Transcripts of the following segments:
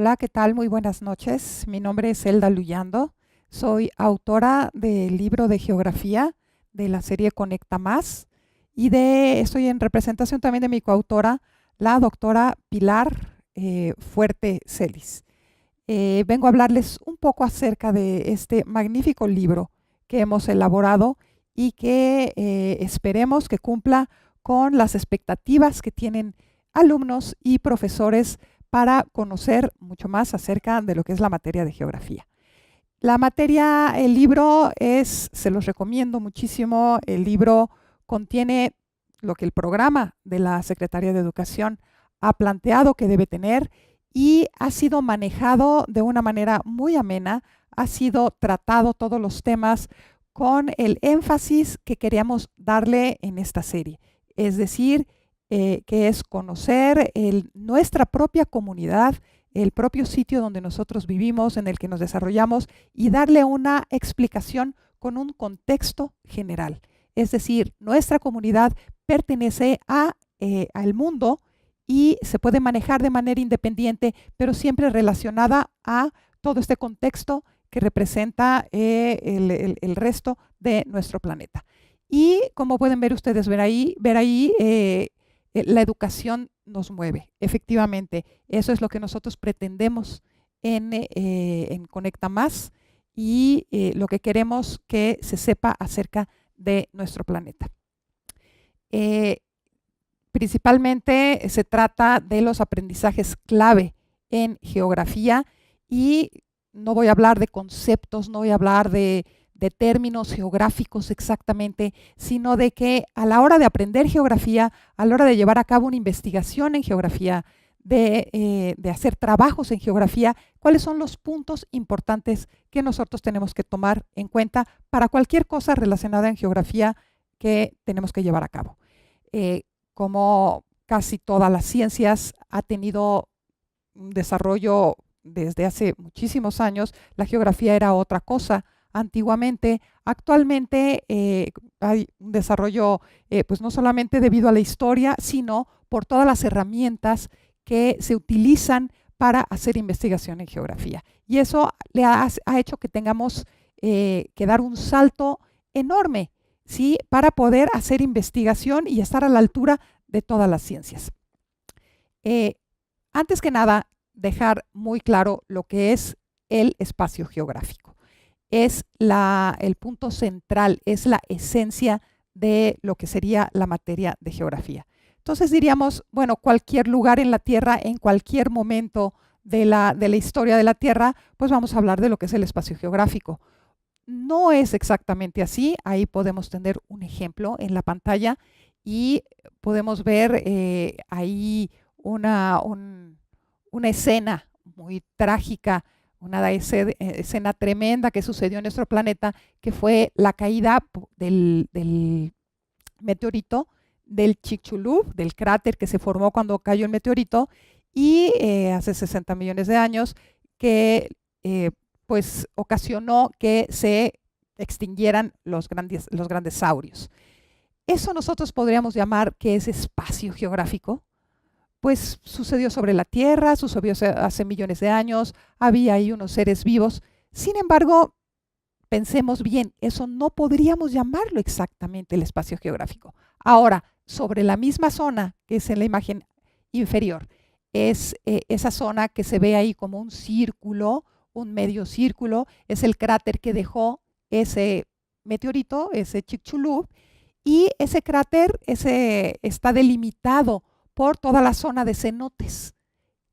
Hola, ¿qué tal? Muy buenas noches. Mi nombre es Elda Luyando. Soy autora del libro de geografía de la serie Conecta Más y estoy en representación también de mi coautora, la doctora Pilar Fuerte Celis. Vengo a hablarles un poco acerca de este magnífico libro que hemos elaborado y que esperemos que cumpla con las expectativas que tienen alumnos y profesores para conocer mucho más acerca de lo que es la materia de geografía. La materia, el libro se los recomiendo muchísimo. El libro contiene lo que el programa de la Secretaría de Educación ha planteado que debe tener y ha sido manejado de una manera muy amena, ha sido tratado todos los temas con el énfasis que queríamos darle en esta serie. Es decir, que es conocer nuestra propia comunidad, el propio sitio donde nosotros vivimos, en el que nos desarrollamos, y darle una explicación con un contexto general. Es decir, nuestra comunidad pertenece al mundo y se puede manejar de manera independiente, pero siempre relacionada a todo este contexto que representa el resto de nuestro planeta. Y como pueden ver ustedes, ver ahí la educación nos mueve, efectivamente. Eso es lo que nosotros pretendemos en Conecta Más y lo que queremos que se sepa acerca de nuestro planeta. Principalmente se trata de los aprendizajes clave en geografía y no voy a hablar de conceptos, no voy a hablar de términos geográficos exactamente, sino de que a la hora de aprender geografía, a la hora de llevar a cabo una investigación en geografía, de hacer trabajos en geografía, cuáles son los puntos importantes que nosotros tenemos que tomar en cuenta para cualquier cosa relacionada en geografía que tenemos que llevar a cabo. Como casi todas las ciencias ha tenido un desarrollo desde hace muchísimos años, la geografía era otra cosa antiguamente. Actualmente hay un desarrollo pues no solamente debido a la historia, sino por todas las herramientas que se utilizan para hacer investigación en geografía. Y eso ha hecho que tengamos que dar un salto enorme, ¿sí?, para poder hacer investigación y estar a la altura de todas las ciencias. Antes que nada, dejar muy claro lo que es el espacio geográfico. Es el punto central, es la esencia de lo que sería la materia de geografía. Entonces diríamos, bueno, cualquier lugar en la Tierra, en cualquier momento de la historia de la Tierra, pues vamos a hablar de lo que es el espacio geográfico. No es exactamente así. Ahí podemos tener un ejemplo en la pantalla y podemos ver ahí una escena muy trágica, una escena tremenda que sucedió en nuestro planeta, que fue la caída del meteorito, del Chicxulub, del cráter que se formó cuando cayó el meteorito, y hace 60 millones de años, que pues ocasionó que se extinguieran los grandes saurios. Eso nosotros podríamos llamar que es espacio geográfico. Pues sucedió sobre la Tierra, sucedió hace millones de años, había ahí unos seres vivos. Sin embargo, pensemos bien, eso no podríamos llamarlo exactamente el espacio geográfico. Ahora, sobre la misma zona, que es en la imagen inferior, es esa zona que se ve ahí como un círculo, un medio círculo, es el cráter que dejó ese meteorito, ese Chicxulub, y ese cráter está delimitado por toda la zona de cenotes,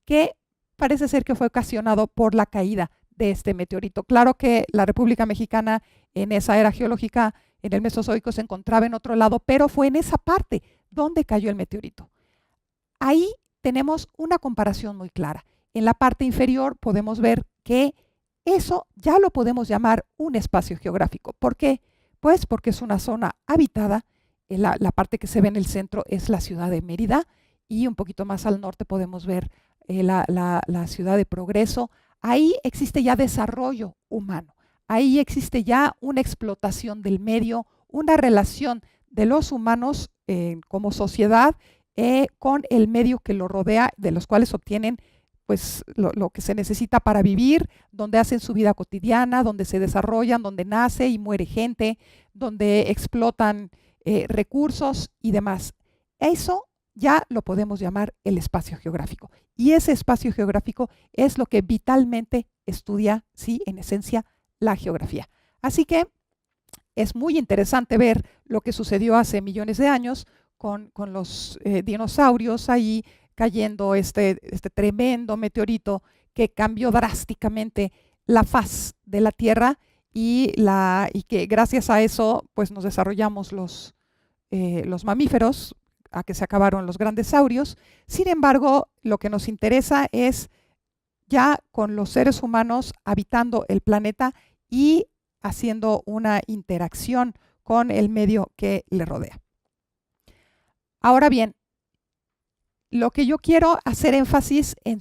que parece ser que fue ocasionado por la caída de este meteorito. Claro que la República Mexicana en esa era geológica, en el Mesozoico, se encontraba en otro lado, pero fue en esa parte donde cayó el meteorito. Ahí tenemos una comparación muy clara. En la parte inferior podemos ver que eso ya lo podemos llamar un espacio geográfico. ¿Por qué? Pues porque es una zona habitada. La parte que se ve en el centro es la ciudad de Mérida, y un poquito más al norte podemos ver la ciudad de Progreso. Ahí existe ya desarrollo humano, ahí existe ya una explotación del medio, una relación de los humanos como sociedad con el medio que lo rodea, de los cuales obtienen pues lo que se necesita para vivir, donde hacen su vida cotidiana, donde se desarrollan, donde nace y muere gente, donde explotan recursos y demás. Eso ya lo podemos llamar el espacio geográfico. Y ese espacio geográfico es lo que vitalmente estudia, sí, en esencia, la geografía. Así que es muy interesante ver lo que sucedió hace millones de años con los dinosaurios ahí cayendo este tremendo meteorito que cambió drásticamente la faz de la Tierra y que gracias a eso pues nos desarrollamos los mamíferos, a que se acabaron los grandes saurios. Sin embargo, lo que nos interesa es ya con los seres humanos habitando el planeta y haciendo una interacción con el medio que le rodea. Ahora bien, lo que yo quiero hacer énfasis en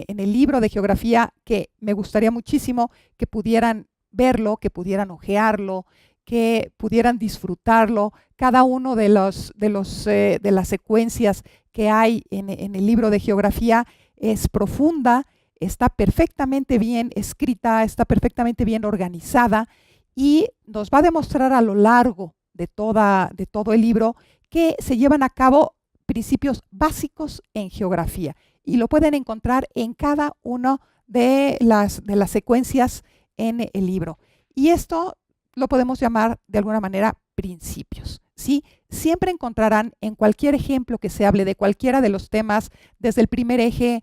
el libro de geografía, que me gustaría muchísimo que pudieran verlo, que pudieran hojearlo, que pudieran disfrutarlo, cada uno de las secuencias que hay en el libro de geografía es profunda, está perfectamente bien escrita, está perfectamente bien organizada y nos va a demostrar a lo largo de todo el libro que se llevan a cabo principios básicos en geografía y lo pueden encontrar en cada una de las secuencias en el libro. Y esto lo podemos llamar de alguna manera principios, ¿sí? Siempre encontrarán en cualquier ejemplo que se hable de cualquiera de los temas, desde el primer eje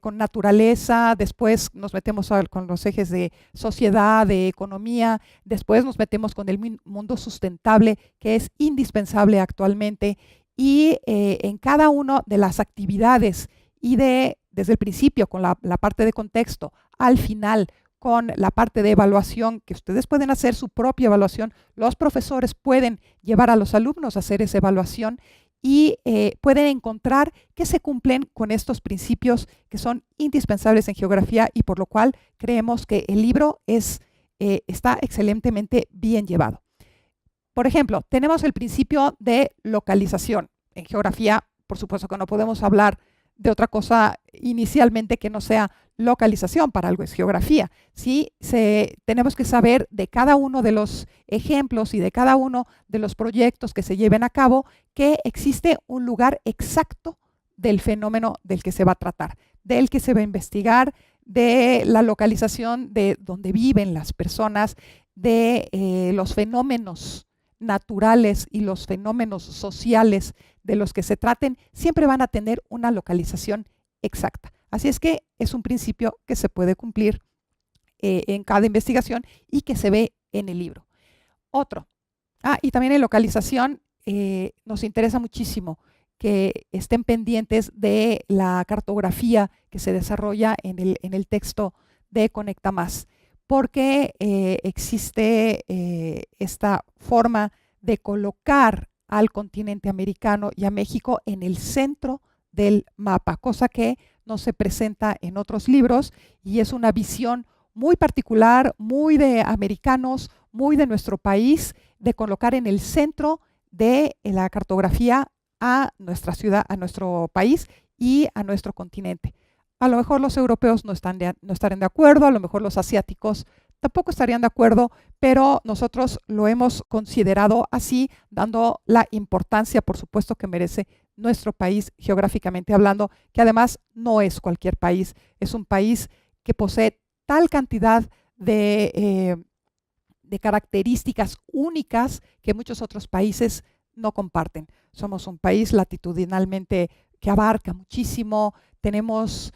con naturaleza, después nos metemos con los ejes de sociedad, de economía, después nos metemos con el mundo sustentable, que es indispensable actualmente, y en cada una de las actividades y desde el principio con la parte de contexto, al final con la parte de evaluación, que ustedes pueden hacer su propia evaluación, los profesores pueden llevar a los alumnos a hacer esa evaluación y pueden encontrar que se cumplen con estos principios que son indispensables en geografía y por lo cual creemos que el libro está excelentemente bien llevado. Por ejemplo, tenemos el principio de localización. En geografía, por supuesto que no podemos hablar de otra cosa inicialmente que no sea localización, para algo es geografía. ¿Sí? Tenemos que saber de cada uno de los ejemplos y de cada uno de los proyectos que se lleven a cabo que existe un lugar exacto del fenómeno del que se va a tratar, del que se va a investigar, de la localización de donde viven las personas, de los fenómenos naturales y los fenómenos sociales de los que se traten, siempre van a tener una localización exacta. Así es que es un principio que se puede cumplir en cada investigación y que se ve en el libro. Otro. Y también en localización nos interesa muchísimo que estén pendientes de la cartografía que se desarrolla en el texto de Conecta Más, porque existe esta forma de colocar al continente americano y a México en el centro del mapa, cosa que no se presenta en otros libros y es una visión muy particular, muy de americanos, muy de nuestro país, de colocar en el centro de la cartografía a nuestra ciudad, a nuestro país y a nuestro continente. A lo mejor los europeos no estarán de acuerdo, a lo mejor los asiáticos tampoco estarían de acuerdo, pero nosotros lo hemos considerado así, dando la importancia, por supuesto, que merece nuestro país geográficamente hablando, que además no es cualquier país, es un país que posee tal cantidad de características únicas que muchos otros países no comparten. Somos un país latitudinalmente que abarca muchísimo, tenemos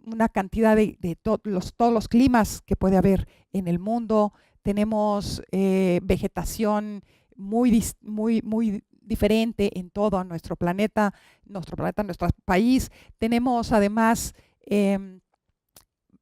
una cantidad de todos los climas que puede haber en el mundo, tenemos vegetación muy diferente en todo nuestro planeta, nuestro país. Tenemos además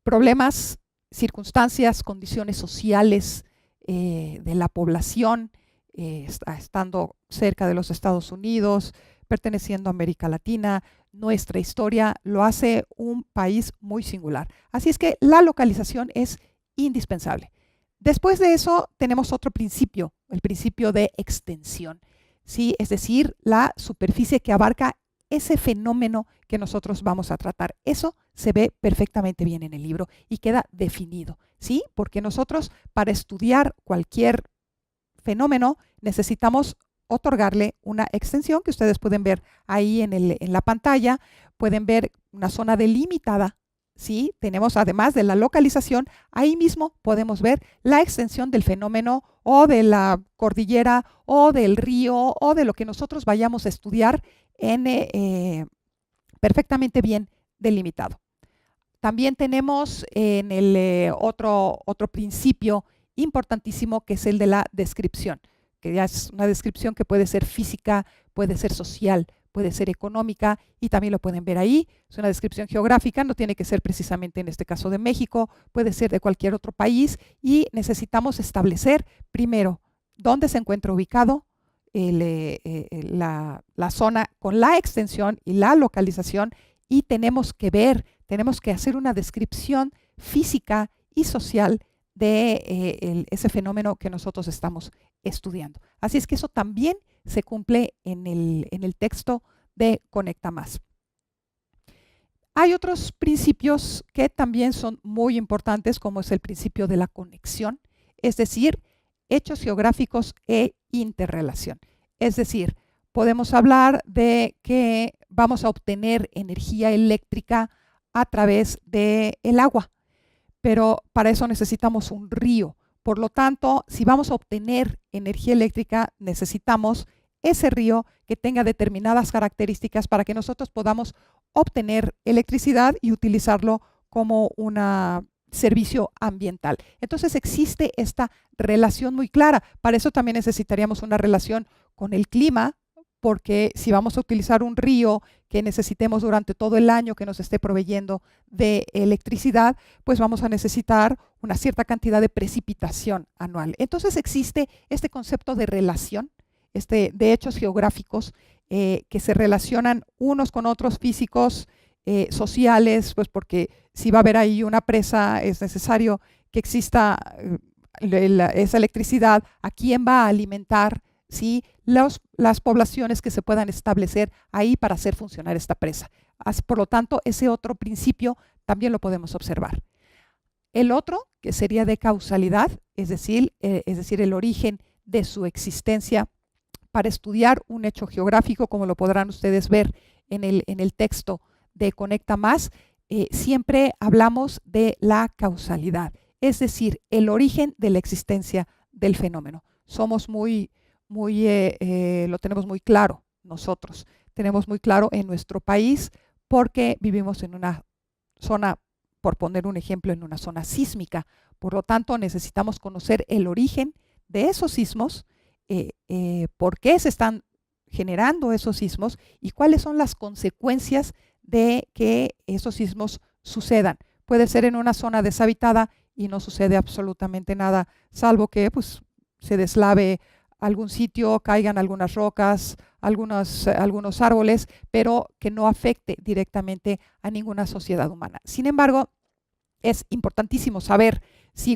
problemas, circunstancias, condiciones sociales de la población, estando cerca de los Estados Unidos, perteneciendo a América Latina. Nuestra historia lo hace un país muy singular. Así es que la localización es indispensable. Después de eso tenemos otro principio, el principio de extensión, ¿sí? Es decir, la superficie que abarca ese fenómeno que nosotros vamos a tratar. Eso se ve perfectamente bien en el libro y queda definido, ¿sí? Porque nosotros para estudiar cualquier fenómeno necesitamos otorgarle una extensión que ustedes pueden ver ahí en la pantalla. Pueden ver una zona delimitada, ¿sí? Tenemos, además de la localización, ahí mismo podemos ver la extensión del fenómeno o de la cordillera o del río o de lo que nosotros vayamos a estudiar perfectamente bien delimitado. También tenemos en el otro principio importantísimo, que es el de la descripción, que ya es una descripción que puede ser física, puede ser social, puede ser económica, y también lo pueden ver ahí. Es una descripción geográfica, no tiene que ser precisamente en este caso de México, puede ser de cualquier otro país, y necesitamos establecer primero dónde se encuentra ubicado la zona con la extensión y la localización, y tenemos que hacer una descripción física y social de ese fenómeno que nosotros estamos estudiando. Así es que eso también se cumple en el texto de Conecta Más. Hay otros principios que también son muy importantes, como es el principio de la conexión, es decir, hechos geográficos e interrelación. Es decir, podemos hablar de que vamos a obtener energía eléctrica a través del agua, pero para eso necesitamos un río. Por lo tanto, si vamos a obtener energía eléctrica, necesitamos ese río que tenga determinadas características para que nosotros podamos obtener electricidad y utilizarlo como un servicio ambiental. Entonces existe esta relación muy clara. Para eso también necesitaríamos una relación con el clima, porque si vamos a utilizar un río que necesitemos durante todo el año que nos esté proveyendo de electricidad, pues vamos a necesitar una cierta cantidad de precipitación anual. Entonces existe este concepto de relación, de hechos geográficos que se relacionan unos con otros, físicos, sociales, pues porque si va a haber ahí una presa es necesario que exista esa electricidad. ¿A quién va a alimentar? ¿Sí? Las poblaciones que se puedan establecer ahí para hacer funcionar esta presa. Por lo tanto, ese otro principio también lo podemos observar. El otro, que sería de causalidad, es decir, el origen de su existencia. Para estudiar un hecho geográfico, como lo podrán ustedes ver en el texto de Conecta Más, siempre hablamos de la causalidad, es decir, el origen de la existencia del fenómeno. Somos lo tenemos muy claro nosotros, tenemos muy claro en nuestro país porque vivimos en una zona, por poner un ejemplo, en una zona sísmica. Por lo tanto, necesitamos conocer el origen de esos sismos, por qué se están generando esos sismos y cuáles son las consecuencias de que esos sismos sucedan. Puede ser en una zona deshabitada y no sucede absolutamente nada, salvo que pues, se deslave algún sitio, caigan algunas rocas, algunos árboles, pero que no afecte directamente a ninguna sociedad humana. Sin embargo, es importantísimo saber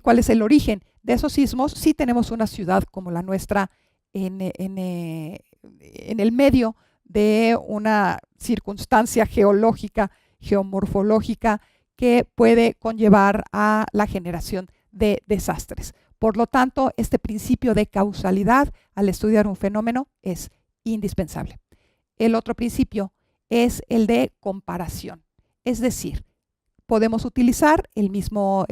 cuál es el origen de esos sismos. Si tenemos una ciudad como la nuestra en el medio de una circunstancia geológica, geomorfológica, que puede conllevar a la generación de desastres. Por lo tanto, este principio de causalidad al estudiar un fenómeno es indispensable. El otro principio es el de comparación, es decir, podemos utilizar el mismo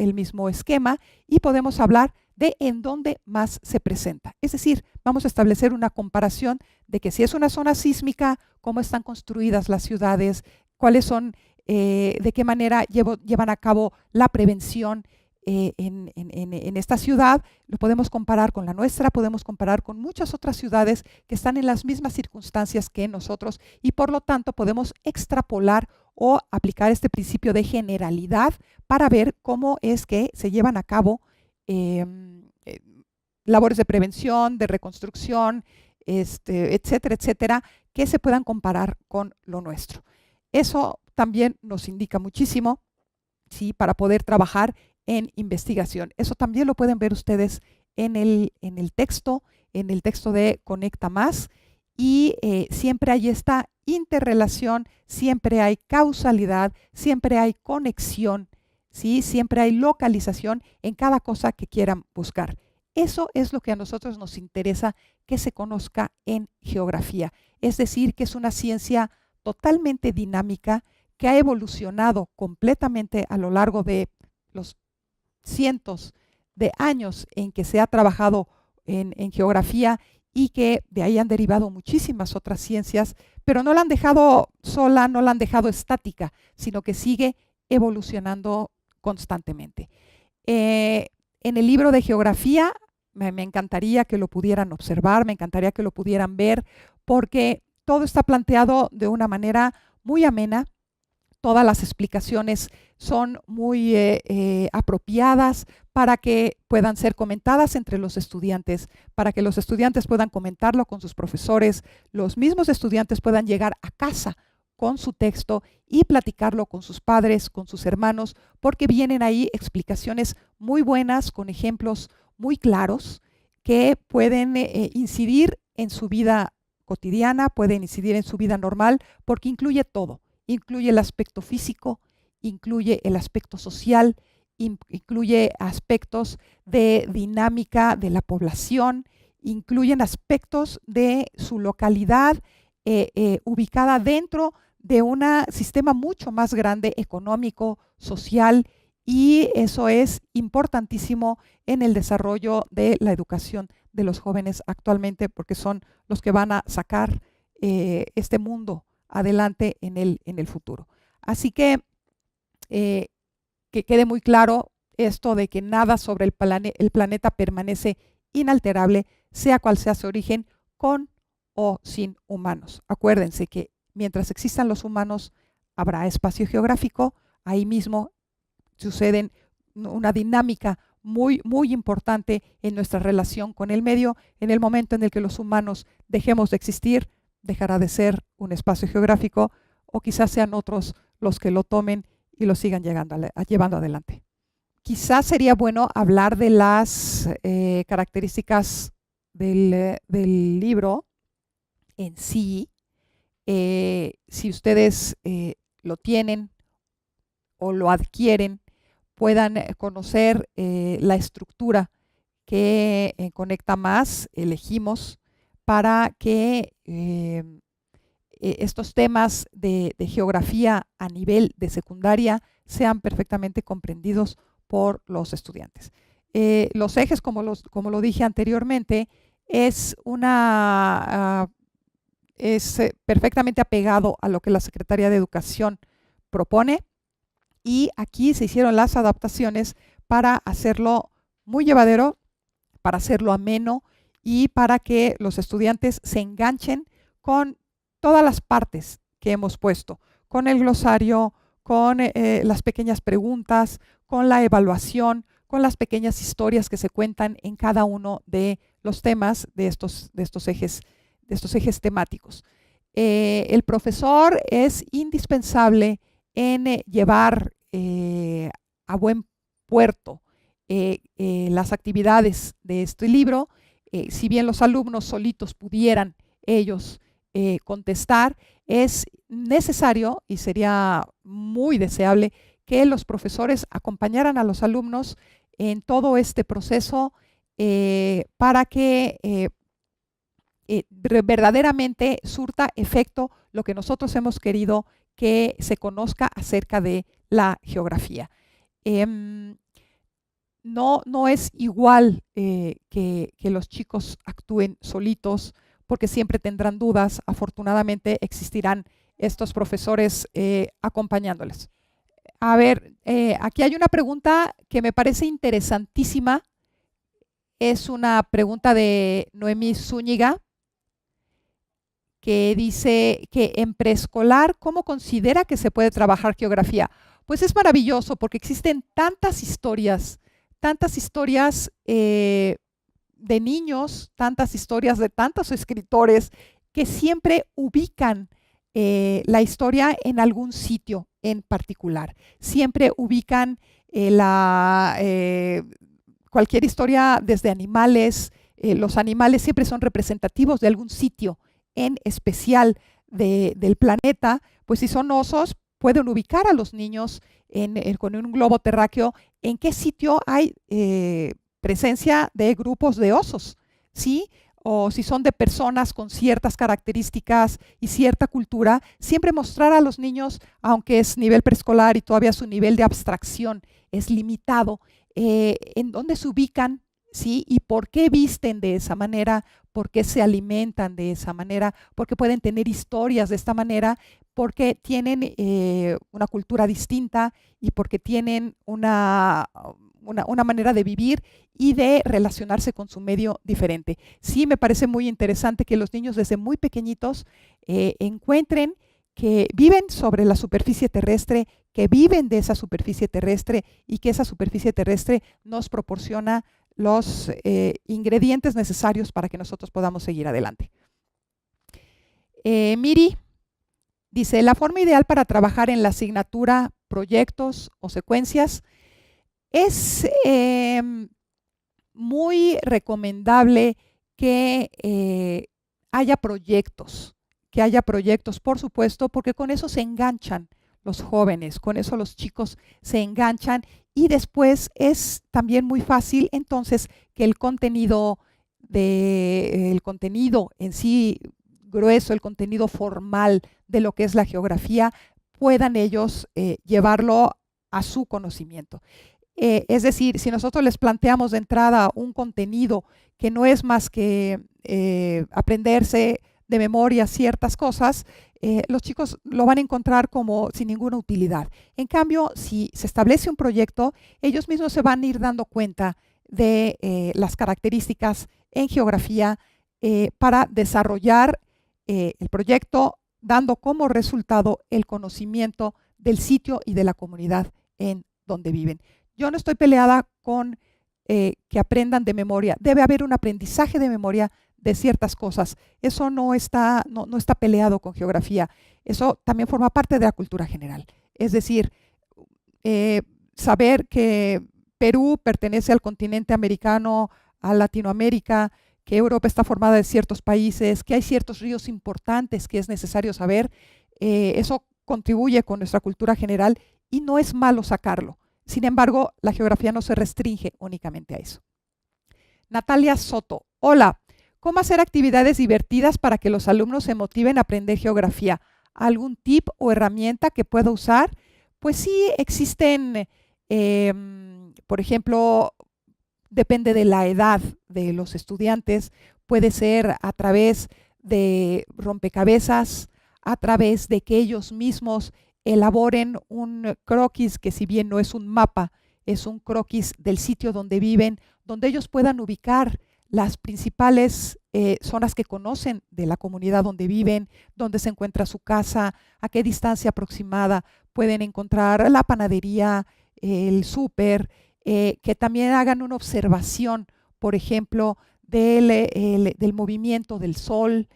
esquema y podemos hablar de en dónde más se presenta. Es decir, vamos a establecer una comparación de que si es una zona sísmica, cómo están construidas las ciudades, cuáles son, de qué manera llevan a cabo la prevención en esta ciudad. Lo podemos comparar con la nuestra, podemos comparar con muchas otras ciudades que están en las mismas circunstancias que nosotros y por lo tanto podemos extrapolar o aplicar este principio de generalidad para ver cómo es que se llevan a cabo labores de prevención, de reconstrucción, etcétera, etcétera, que se puedan comparar con lo nuestro. Eso también nos indica muchísimo, ¿sí?, para poder trabajar en investigación. Eso también lo pueden ver ustedes en el texto de Conecta Más, y siempre hay esta interrelación, siempre hay causalidad, siempre hay conexión, ¿sí? Siempre hay localización en cada cosa que quieran buscar. Eso es lo que a nosotros nos interesa que se conozca en geografía. Es decir, que es una ciencia totalmente dinámica que ha evolucionado completamente a lo largo de los cientos de años en que se ha trabajado en geografía y que de ahí han derivado muchísimas otras ciencias, pero no la han dejado sola, no la han dejado estática, sino que sigue evolucionando constantemente. En el libro de geografía me encantaría que lo pudieran observar, me encantaría que lo pudieran ver, porque todo está planteado de una manera muy amena. Todas las explicaciones son muy apropiadas para que puedan ser comentadas entre los estudiantes, para que los estudiantes puedan comentarlo con sus profesores, los mismos estudiantes puedan llegar a casa con su texto y platicarlo con sus padres, con sus hermanos, porque vienen ahí explicaciones muy buenas, con ejemplos muy claros que pueden incidir en su vida cotidiana, pueden incidir en su vida normal, porque incluye todo. Incluye el aspecto físico, incluye el aspecto social, incluye aspectos de dinámica de la población, incluyen aspectos de su localidad ubicada dentro de un sistema mucho más grande económico, social, y eso es importantísimo en el desarrollo de la educación de los jóvenes actualmente, porque son los que van a sacar este mundo adelante en el futuro. Así que quede muy claro esto de que nada sobre el planeta permanece inalterable, sea cual sea su origen, con o sin humanos. Acuérdense que mientras existan los humanos, habrá espacio geográfico, ahí mismo suceden una dinámica muy, muy importante en nuestra relación con el medio. En el momento en el que los humanos dejemos de existir, dejará de ser un espacio geográfico, o quizás sean otros los que lo tomen y lo sigan llevando adelante. Quizás sería bueno hablar de las características del libro en sí. Si ustedes lo tienen o lo adquieren, puedan conocer la estructura que Conecta Más elegimos para que estos temas de geografía a nivel de secundaria sean perfectamente comprendidos por los estudiantes. Los ejes, como lo dije anteriormente, es perfectamente apegado a lo que la Secretaría de Educación propone, y aquí se hicieron las adaptaciones para hacerlo muy llevadero, para hacerlo ameno y para que los estudiantes se enganchen con todas las partes que hemos puesto, con el glosario, con las pequeñas preguntas, con la evaluación, con las pequeñas historias que se cuentan en cada uno de los temas de estos ejes temáticos. El profesor es indispensable en llevar a buen puerto las actividades de este libro. Si bien los alumnos solitos pudieran ellos contestar, es necesario y sería muy deseable que los profesores acompañaran a los alumnos en todo este proceso para que verdaderamente surta efecto lo que nosotros hemos querido que se conozca acerca de la geografía. No es igual que los chicos actúen solitos, porque siempre tendrán dudas. Afortunadamente existirán estos profesores acompañándoles. A ver, aquí hay una pregunta que me parece interesantísima. Es una pregunta de Noemí Zúñiga, que dice que en preescolar, ¿cómo considera que se puede trabajar geografía? Pues es maravilloso, porque existen tantas historias de niños, tantas historias de tantos escritores que siempre ubican la historia en algún sitio en particular. Siempre ubican cualquier historia desde animales. Los animales siempre son representativos de algún sitio en especial del planeta, pues si son osos, pueden ubicar a los niños con un globo terráqueo en qué sitio hay presencia de grupos de osos, ¿sí? O si son de personas con ciertas características y cierta cultura, siempre mostrar a los niños, aunque es nivel preescolar y todavía su nivel de abstracción es limitado, en dónde se ubican, ¿sí? Y por qué visten de esa manera, por qué se alimentan de esa manera, por qué pueden tener historias de esta manera, porque tienen una cultura distinta y porque tienen una manera de vivir y de relacionarse con su medio diferente. Sí, me parece muy interesante que los niños desde muy pequeñitos encuentren que viven sobre la superficie terrestre, que viven de esa superficie terrestre y que esa superficie terrestre nos proporciona los ingredientes necesarios para que nosotros podamos seguir adelante. Miri dice, la forma ideal para trabajar en la asignatura, proyectos o secuencias es muy recomendable que haya proyectos, por supuesto, porque con eso se enganchan los jóvenes, con eso los chicos se enganchan y después es también muy fácil entonces que el contenido en sí grueso, el contenido formal de lo que es la geografía, puedan ellos llevarlo a su conocimiento. Es decir, si nosotros les planteamos de entrada un contenido que no es más que aprenderse de memoria ciertas cosas, los chicos lo van a encontrar como sin ninguna utilidad. En cambio, si se establece un proyecto, ellos mismos se van a ir dando cuenta de las características en geografía para desarrollar el proyecto, dando como resultado el conocimiento del sitio y de la comunidad en donde viven. Yo no estoy peleada con que aprendan de memoria. Debe haber un aprendizaje de memoria de ciertas cosas. Eso no está peleado con geografía. Eso también forma parte de la cultura general. Es decir, saber que Perú pertenece al continente americano, a Latinoamérica, que Europa está formada de ciertos países, que hay ciertos ríos importantes que es necesario saber, eso contribuye con nuestra cultura general y no es malo sacarlo. Sin embargo, la geografía no se restringe únicamente a eso. Natalia Soto, hola, ¿cómo hacer actividades divertidas para que los alumnos se motiven a aprender geografía? ¿Algún tip o herramienta que pueda usar? Pues sí, existen, por ejemplo, depende de la edad de los estudiantes, puede ser a través de rompecabezas, a través de que ellos mismos elaboren un croquis que si bien no es un mapa, es un croquis del sitio donde viven, donde ellos puedan ubicar las principales zonas que conocen de la comunidad donde viven, dónde se encuentra su casa, a qué distancia aproximada pueden encontrar la panadería, el súper, que también hagan una observación, por ejemplo, del movimiento del sol,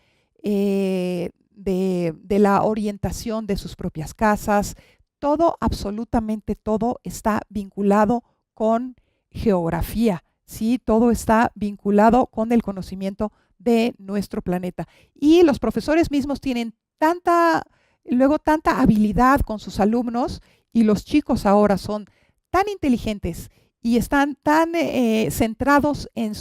de la orientación de sus propias casas. Todo, absolutamente todo está vinculado con geografía, ¿sí? Todo está vinculado con el conocimiento de nuestro planeta. Y los profesores mismos tienen tanta habilidad con sus alumnos y los chicos ahora son tan inteligentes y están tan centrados en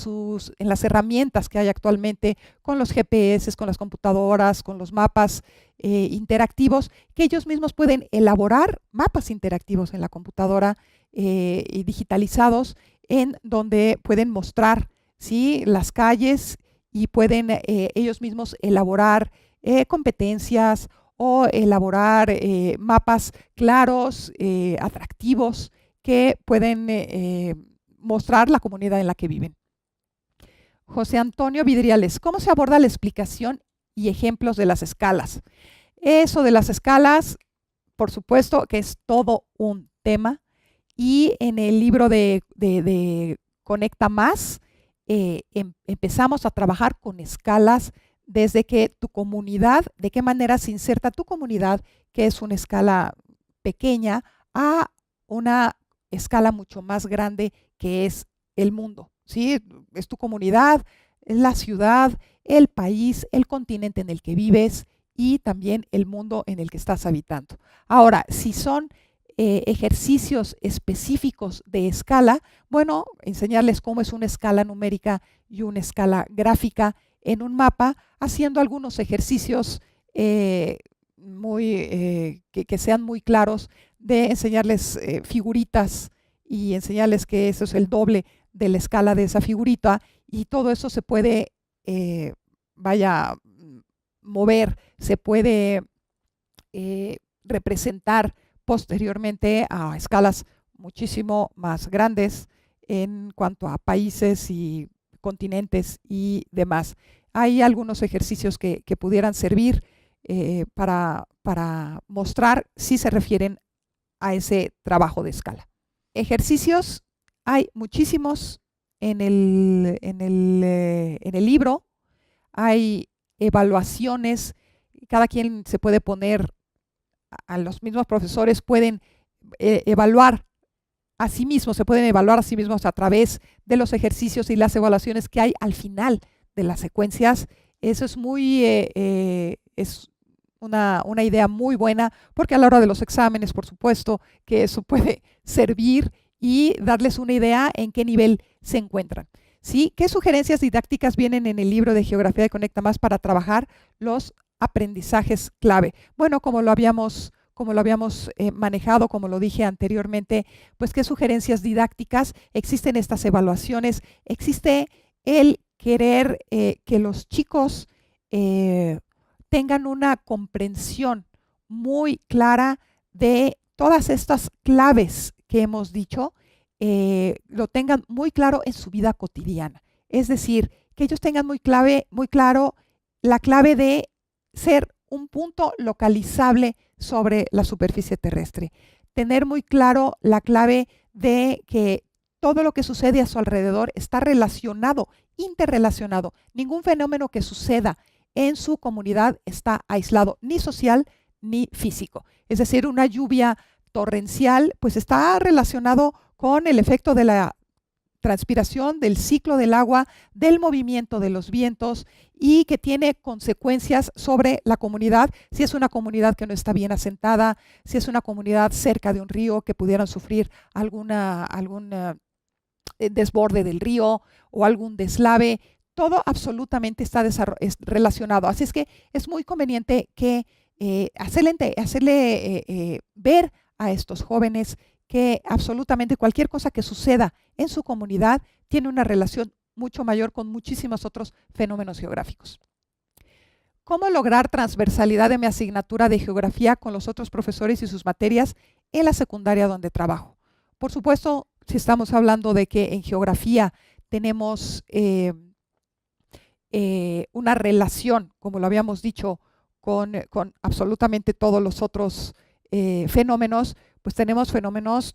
las herramientas que hay actualmente con los GPS, con las computadoras, con los mapas interactivos, que ellos mismos pueden elaborar mapas interactivos en la computadora y digitalizados en donde pueden mostrar, ¿sí?, las calles y pueden ellos mismos elaborar competencias o elaborar mapas claros, atractivos, que pueden mostrar la comunidad en la que viven. José Antonio Vidriales, ¿cómo se aborda la explicación y ejemplos de las escalas? Eso de las escalas, por supuesto que es todo un tema, y en el libro de Conecta Más empezamos a trabajar con escalas desde que tu comunidad, de qué manera se inserta tu comunidad, que es una escala pequeña, a una escala mucho más grande que es el mundo, ¿sí? Es tu comunidad, es la ciudad, el país, el continente en el que vives y también el mundo en el que estás habitando. Ahora, si son ejercicios específicos de escala, bueno, enseñarles cómo es una escala numérica y una escala gráfica en un mapa, haciendo algunos ejercicios que sean muy claros, de enseñarles figuritas y enseñarles que eso es el doble de la escala de esa figurita, y todo eso se puede, mover, se puede representar posteriormente a escalas muchísimo más grandes en cuanto a países y continentes y demás. Hay algunos ejercicios que pudieran servir para mostrar si se refieren a ese trabajo de escala. Ejercicios hay muchísimos en el libro. Hay evaluaciones, cada quien se puede poner, a los mismos profesores pueden evaluar a sí mismos, se pueden evaluar a sí mismos a través de los ejercicios y las evaluaciones que hay al final de las secuencias. Eso es es una idea muy buena, porque a la hora de los exámenes, por supuesto, que eso puede servir y darles una idea en qué nivel se encuentran. ¿Sí? ¿Qué sugerencias didácticas vienen en el libro de Geografía de Conecta Más para trabajar los aprendizajes clave? Bueno, como lo habíamos manejado, como lo dije anteriormente, pues qué sugerencias didácticas, existen estas evaluaciones, existe el querer que los chicos tengan una comprensión muy clara de todas estas claves que hemos dicho, lo tengan muy claro en su vida cotidiana. Es decir, que ellos tengan muy claro la clave de ser un punto localizable sobre la superficie terrestre. Tener muy claro la clave de que todo lo que sucede a su alrededor está relacionado, interrelacionado. Ningún fenómeno que suceda en su comunidad está aislado, ni social ni físico. Es decir, una lluvia torrencial pues está relacionado con el efecto de la transpiración, del ciclo del agua, del movimiento de los vientos, y que tiene consecuencias sobre la comunidad, si es una comunidad que no está bien asentada, si es una comunidad cerca de un río que pudieran sufrir algún desborde del río o algún deslave. Todo absolutamente está relacionado. Así es que es muy conveniente que hacerle ver a estos jóvenes que absolutamente cualquier cosa que suceda en su comunidad tiene una relación mucho mayor con muchísimos otros fenómenos geográficos. ¿Cómo lograr transversalidad de mi asignatura de geografía con los otros profesores y sus materias en la secundaria donde trabajo? Por supuesto, si estamos hablando de que en geografía tenemos una relación, como lo habíamos dicho, con absolutamente todos los otros fenómenos, pues tenemos fenómenos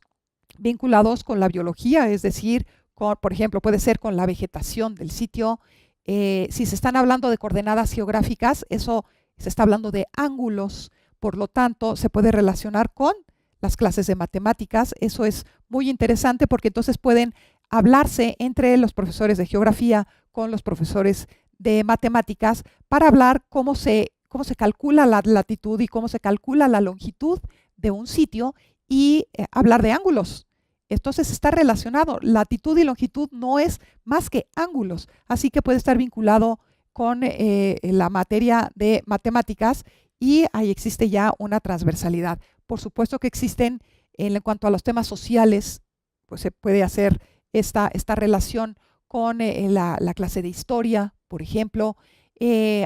vinculados con la biología, es decir, por ejemplo, puede ser con la vegetación del sitio. Si se están hablando de coordenadas geográficas, eso se está hablando de ángulos, por lo tanto, se puede relacionar con las clases de matemáticas. Eso es muy interesante porque entonces pueden hablarse entre los profesores de geografía con los profesores de matemáticas para hablar cómo se calcula la latitud y cómo se calcula la longitud de un sitio, y hablar de ángulos. Entonces está relacionado. Latitud y longitud no es más que ángulos, así que puede estar vinculado con la materia de matemáticas, y ahí existe ya una transversalidad. Por supuesto que existen, en cuanto a los temas sociales, pues se puede hacer esta relación con la clase de historia, por ejemplo,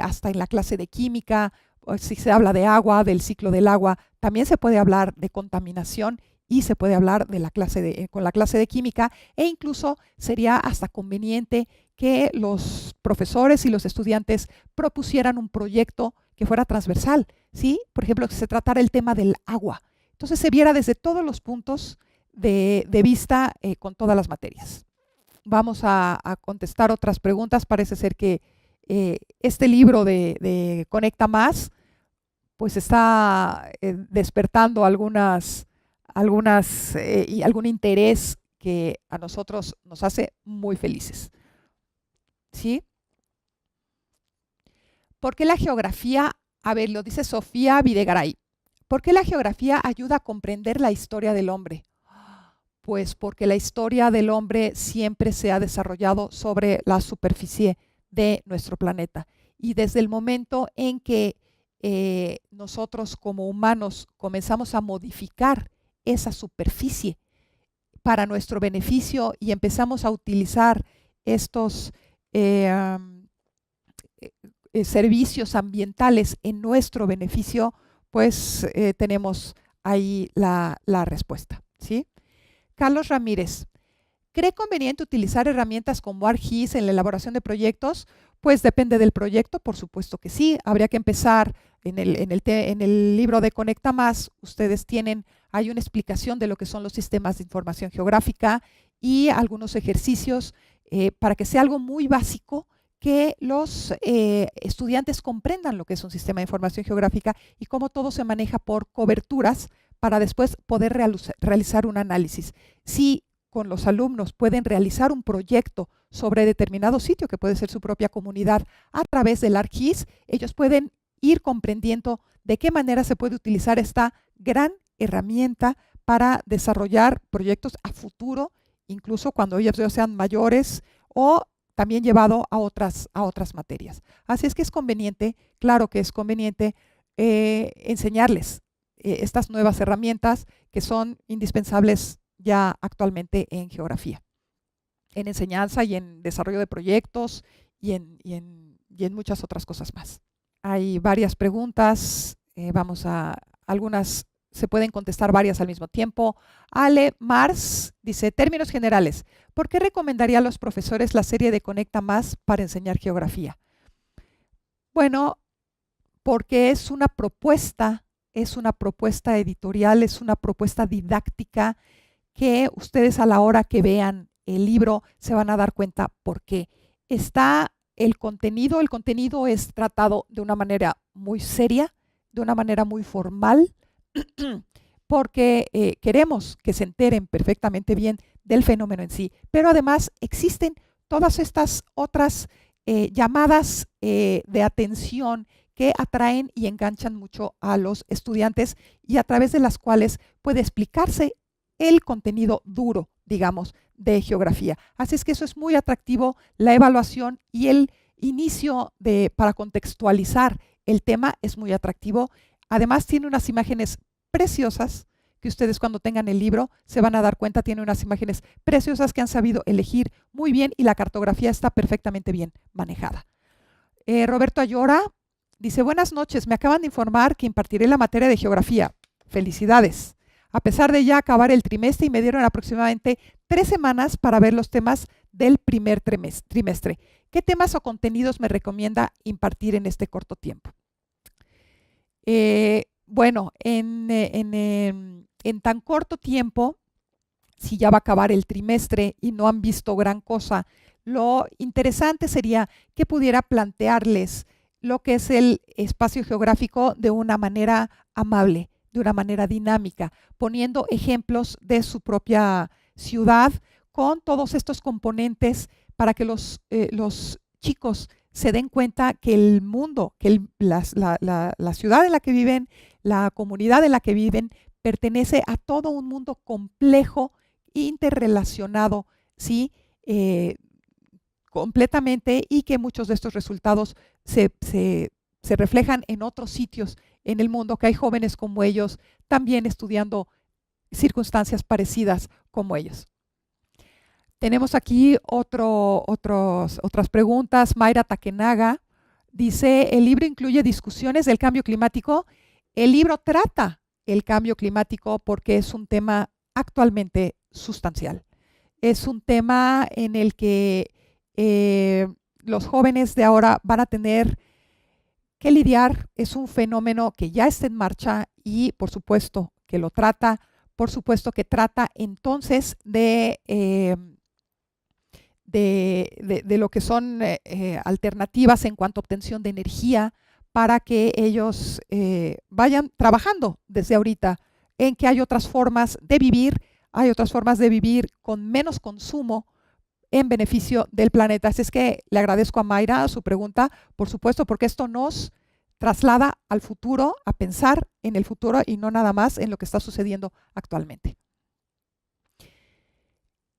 hasta en la clase de química. Si se habla de agua, del ciclo del agua, también se puede hablar de contaminación y se puede hablar de con la clase de química, e incluso sería hasta conveniente que los profesores y los estudiantes propusieran un proyecto que fuera transversal, ¿sí? Por ejemplo, que se tratara el tema del agua. Entonces se viera desde todos los puntos de vista con todas las materias. Vamos a contestar otras preguntas. Parece ser que este libro de Conecta Más pues está despertando y algún interés que a nosotros nos hace muy felices. ¿Sí? ¿Por qué la geografía A ver, lo dice Sofía Videgaray. ¿Por qué la geografía ayuda a comprender la historia del hombre? Pues porque la historia del hombre siempre se ha desarrollado sobre la superficie de nuestro planeta. Y desde el momento en que nosotros como humanos comenzamos a modificar esa superficie para nuestro beneficio y empezamos a utilizar estos servicios ambientales en nuestro beneficio, pues tenemos ahí la respuesta, ¿sí? Carlos Ramírez, ¿cree conveniente utilizar herramientas como ArcGIS en la elaboración de proyectos? Pues depende del proyecto, por supuesto que sí. Habría que empezar en el libro de Conecta Más. Ustedes hay una explicación de lo que son los sistemas de información geográfica y algunos ejercicios para que sea algo muy básico, que los estudiantes comprendan lo que es un sistema de información geográfica y cómo todo se maneja por coberturas para después poder realizar un análisis. Si con los alumnos pueden realizar un proyecto sobre determinado sitio, que puede ser su propia comunidad, a través del ArcGIS, ellos pueden ir comprendiendo de qué manera se puede utilizar esta gran herramienta para desarrollar proyectos a futuro, incluso cuando ellos ya sean mayores, o también llevado a otras materias. Así es que es conveniente, claro que es conveniente enseñarles estas nuevas herramientas que son indispensables ya actualmente en geografía, en enseñanza y en desarrollo de proyectos y en muchas otras cosas más. Hay varias preguntas, algunas se pueden contestar varias al mismo tiempo. Ale Mars dice, términos generales, ¿por qué recomendaría a los profesores la serie de Conecta Más para enseñar geografía? Bueno, porque es una propuesta editorial, es una propuesta didáctica que ustedes a la hora que vean el libro se van a dar cuenta por qué. Está el contenido es tratado de una manera muy seria, de una manera muy formal, porque queremos que se enteren perfectamente bien del fenómeno en sí, pero además existen todas estas otras llamadas de atención que atraen y enganchan mucho a los estudiantes y a través de las cuales puede explicarse el contenido duro, digamos, de geografía. Así es que eso es muy atractivo, la evaluación y el inicio para contextualizar el tema es muy atractivo. Además tiene unas imágenes preciosas que ustedes cuando tengan el libro se van a dar cuenta, tiene unas imágenes preciosas que han sabido elegir muy bien y la cartografía está perfectamente bien manejada. Roberto Ayora dice, buenas noches, me acaban de informar que impartiré la materia de geografía. Felicidades. A pesar de ya acabar el trimestre y me dieron aproximadamente 3 semanas para ver los temas del primer trimestre. ¿Qué temas o contenidos me recomienda impartir en este corto tiempo? Bueno, en tan corto tiempo, si ya va a acabar el trimestre y no han visto gran cosa, lo interesante sería que pudiera plantearles lo que es el espacio geográfico de una manera amable, de una manera dinámica, poniendo ejemplos de su propia ciudad con todos estos componentes para que los chicos se den cuenta que el mundo, que la ciudad en la que viven, la comunidad en la que viven, pertenece a todo un mundo complejo, interrelacionado, ¿sí? Completamente, y que muchos de estos resultados se reflejan en otros sitios en el mundo, que hay jóvenes como ellos también estudiando circunstancias parecidas como ellos. Tenemos aquí otras preguntas. Mayra Takenaga dice, ¿el libro incluye discusiones del cambio climático? El libro trata el cambio climático porque es un tema actualmente sustancial. Es un tema en el que los jóvenes de ahora van a tener que lidiar. Es un fenómeno que ya está en marcha y por supuesto que lo trata, por supuesto que trata entonces de lo que son alternativas en cuanto a obtención de energía para que ellos vayan trabajando desde ahorita en que hay otras formas de vivir con menos consumo en beneficio del planeta. Así es que le agradezco a Mayra su pregunta, por supuesto, porque esto nos traslada al futuro, a pensar en el futuro y no nada más en lo que está sucediendo actualmente.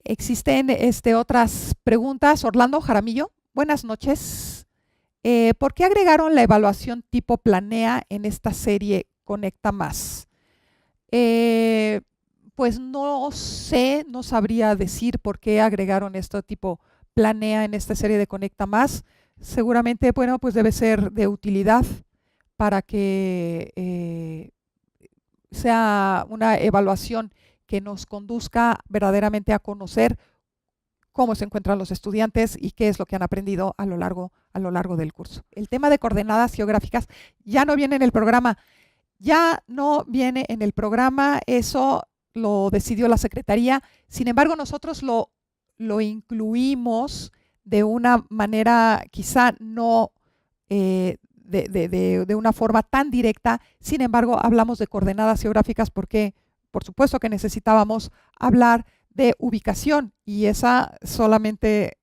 Existen otras preguntas. Orlando Jaramillo, buenas noches. ¿Por qué agregaron la evaluación tipo Planea en esta serie Conecta Más? Pues no sé, no sabría decir por qué agregaron esto tipo Planea en esta serie de Conecta Más. Seguramente, bueno, pues debe ser de utilidad para que sea una evaluación que nos conduzca verdaderamente a conocer cómo se encuentran los estudiantes y qué es lo que han aprendido a lo largo del curso. El tema de coordenadas geográficas ya no viene en el programa. Eso lo decidió la Secretaría. Sin embargo, nosotros lo incluimos de una manera quizá no de una forma tan directa. Sin embargo, hablamos de coordenadas geográficas porque, por supuesto que necesitábamos hablar de ubicación y esa solamente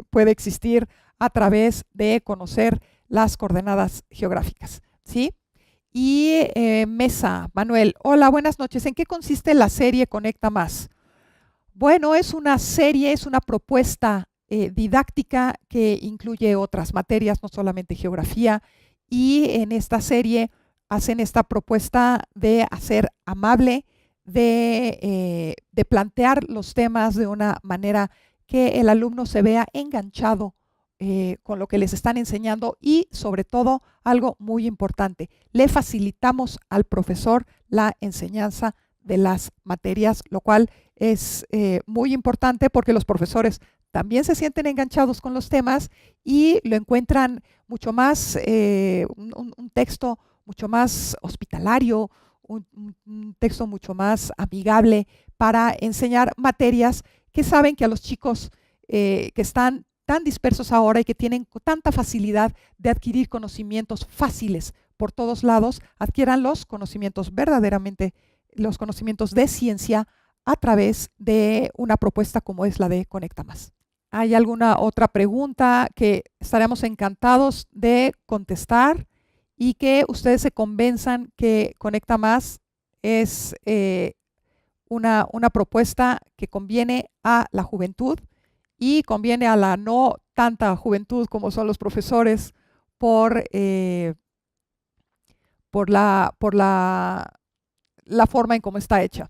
puede existir a través de conocer las coordenadas geográficas, ¿sí? Y Mesa, Manuel, hola, buenas noches. ¿En qué consiste la serie Conecta Más? Bueno, es una serie, es una propuesta didáctica que incluye otras materias, no solamente geografía, y en esta serie hacen esta propuesta de hacer amable, de plantear los temas de una manera que el alumno se vea enganchado con lo que les están enseñando y sobre todo algo muy importante, le facilitamos al profesor la enseñanza de las materias, lo cual es muy importante porque los profesores también se sienten enganchados con los temas y lo encuentran mucho más, un texto mucho más hospitalario, un texto mucho más amigable para enseñar materias que saben que a los chicos que están tan dispersos ahora y que tienen tanta facilidad de adquirir conocimientos fáciles por todos lados, adquieran los conocimientos verdaderamente, los conocimientos de ciencia a través de una propuesta como es la de Conecta Más. ¿Hay alguna otra pregunta que estaremos encantados de contestar y que ustedes se convenzan que Conecta Más es una propuesta que conviene a la juventud y conviene a la no tanta juventud como son los profesores por la forma en cómo está hecha?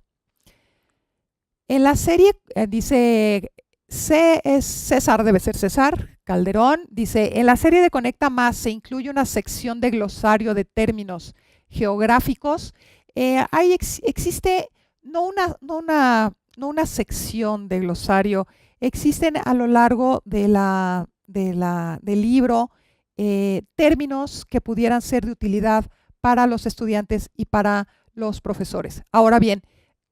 En la serie dice César, debe ser César Calderón, dice, en la serie de Conecta Más se incluye una sección de glosario de términos geográficos. Existe no una sección de glosario, existen a lo largo del libro términos que pudieran ser de utilidad para los estudiantes y para los profesores. Ahora bien,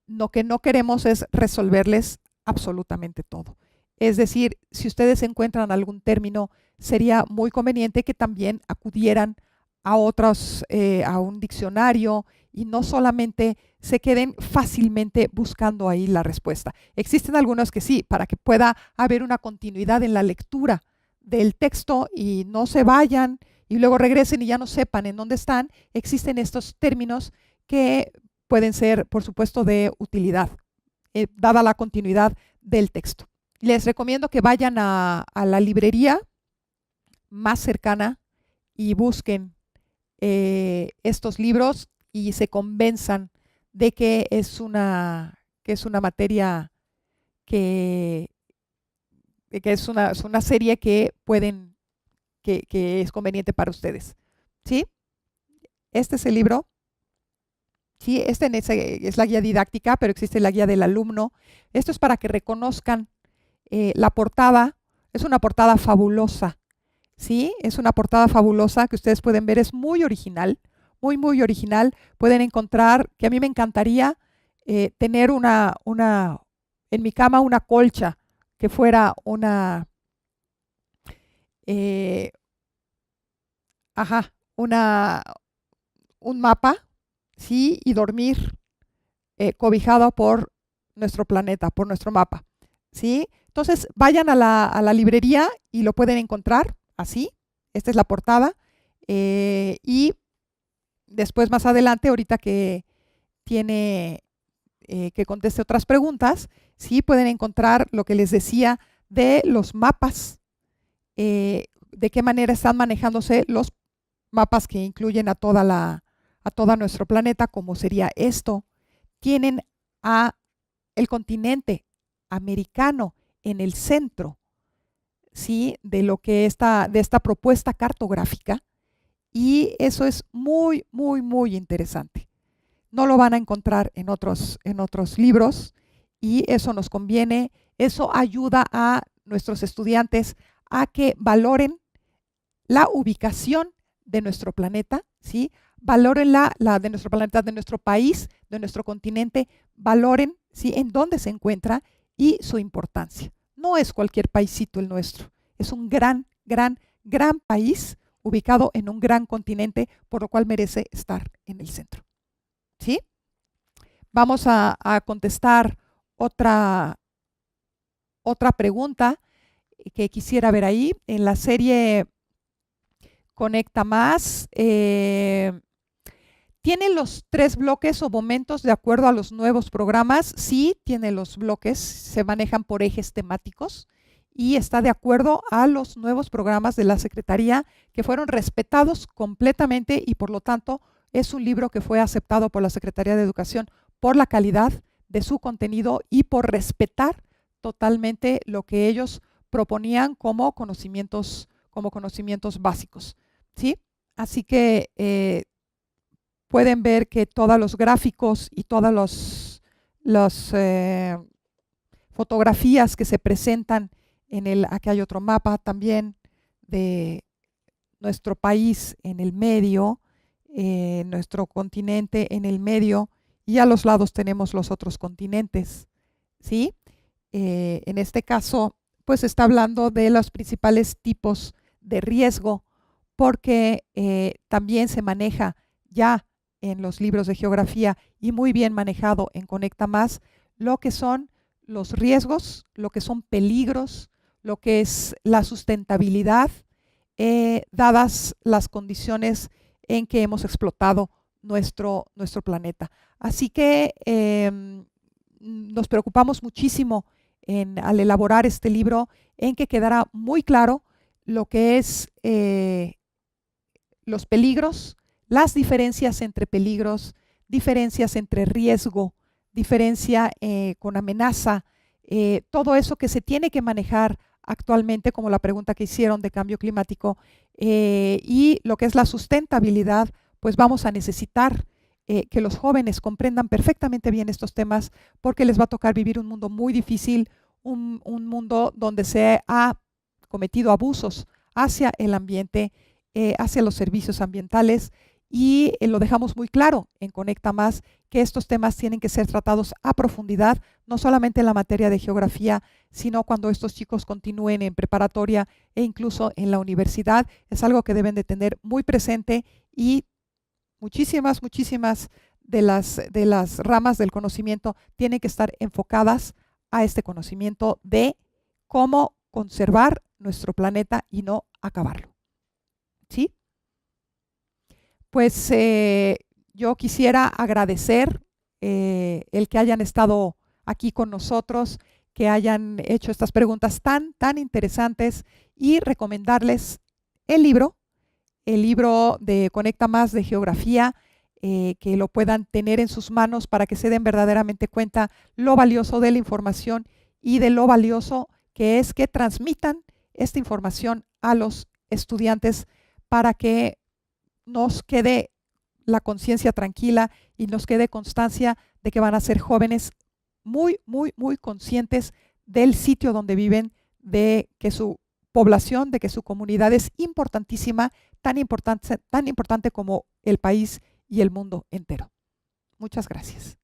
lo que no queremos es resolverles absolutamente todo. Es decir, si ustedes encuentran algún término, sería muy conveniente que también acudieran a un diccionario y no solamente se queden fácilmente buscando ahí la respuesta. Existen algunos que sí, para que pueda haber una continuidad en la lectura del texto y no se vayan y luego regresen y ya no sepan en dónde están. Existen estos términos que pueden ser, por supuesto, de utilidad, dada la continuidad del texto. Les recomiendo que vayan a la librería más cercana y busquen estos libros y se convenzan de que es una materia que es una serie que es conveniente para ustedes. ¿Sí? Este es el libro. Sí, es la guía didáctica, pero existe la guía del alumno. Esto es para que reconozcan la portada. Es una portada fabulosa. ¿Sí? Es una portada fabulosa que ustedes pueden ver. Es muy original, muy, muy original. Pueden encontrar, que a mí me encantaría tener en mi cama una colcha que fuera un mapa, ¿sí? Y dormir cobijado por nuestro planeta, por nuestro mapa, ¿sí? Entonces vayan a la librería y lo pueden encontrar así. Esta es la portada y después, más adelante, ahorita que tiene que conteste otras preguntas, sí pueden encontrar lo que les decía de los mapas, de qué manera están manejándose los mapas que incluyen a todo nuestro planeta, como sería esto. Tienen a el continente americano en el centro, ¿sí? De lo que de esta propuesta cartográfica, y eso es muy, muy, muy interesante. No lo van a encontrar en otros libros, y eso nos conviene, eso ayuda a nuestros estudiantes a que valoren la ubicación de nuestro planeta, ¿sí? Valoren la de nuestro planeta, de nuestro país, de nuestro continente, valoren, ¿sí?, en dónde se encuentra y su importancia. No es cualquier paisito el nuestro, es un gran, gran, gran país ubicado en un gran continente, por lo cual merece estar en el centro, ¿sí? Vamos a contestar otra pregunta que quisiera ver ahí. En la serie Conecta Más, ¿tienen los 3 bloques o momentos de acuerdo a los nuevos programas? Sí, tiene los bloques, se manejan por ejes temáticos y está de acuerdo a los nuevos programas de la Secretaría, que fueron respetados completamente, y por lo tanto es un libro que fue aceptado por la Secretaría de Educación por la calidad de su contenido y por respetar totalmente lo que ellos proponían como conocimientos básicos, ¿sí? Así que pueden ver que todos los gráficos y todas las fotografías que se presentan aquí hay otro mapa también de nuestro país en el medio, nuestro continente en el medio, y a los lados tenemos los otros continentes, ¿sí? En este caso, pues está hablando de los principales tipos de riesgo, porque también se maneja ya en los libros de geografía y muy bien manejado en Conecta Más, lo que son los riesgos, lo que son peligros, lo que es la sustentabilidad, dadas las condiciones en que hemos explotado nuestro planeta. Así que nos preocupamos muchísimo al elaborar este libro, en que quedará muy claro lo que es los peligros, las diferencias entre peligros, diferencias entre riesgo, diferencia con amenaza, todo eso que se tiene que manejar actualmente, como la pregunta que hicieron de cambio climático, y lo que es la sustentabilidad, pues vamos a necesitar que los jóvenes comprendan perfectamente bien estos temas, porque les va a tocar vivir un mundo muy difícil, un mundo donde se ha cometido abusos hacia el ambiente, hacia los servicios ambientales, y lo dejamos muy claro en Conecta Más, que estos temas tienen que ser tratados a profundidad, no solamente en la materia de geografía, sino cuando estos chicos continúen en preparatoria e incluso en la universidad. Es algo que deben de tener muy presente, y muchísimas de las ramas del conocimiento tienen que estar enfocadas a este conocimiento de cómo conservar nuestro planeta y no acabarlo, ¿sí? Pues yo quisiera agradecer el que hayan estado aquí con nosotros, que hayan hecho estas preguntas tan interesantes, y recomendarles el libro de Conecta Más de Geografía, que lo puedan tener en sus manos para que se den verdaderamente cuenta lo valioso de la información y de lo valioso que es que transmitan esta información a los estudiantes, para que nos quede la conciencia tranquila y nos quede constancia de que van a ser jóvenes muy conscientes del sitio donde viven, de que su población, de que su comunidad es importantísima, tan importante como el país y el mundo entero. Muchas gracias.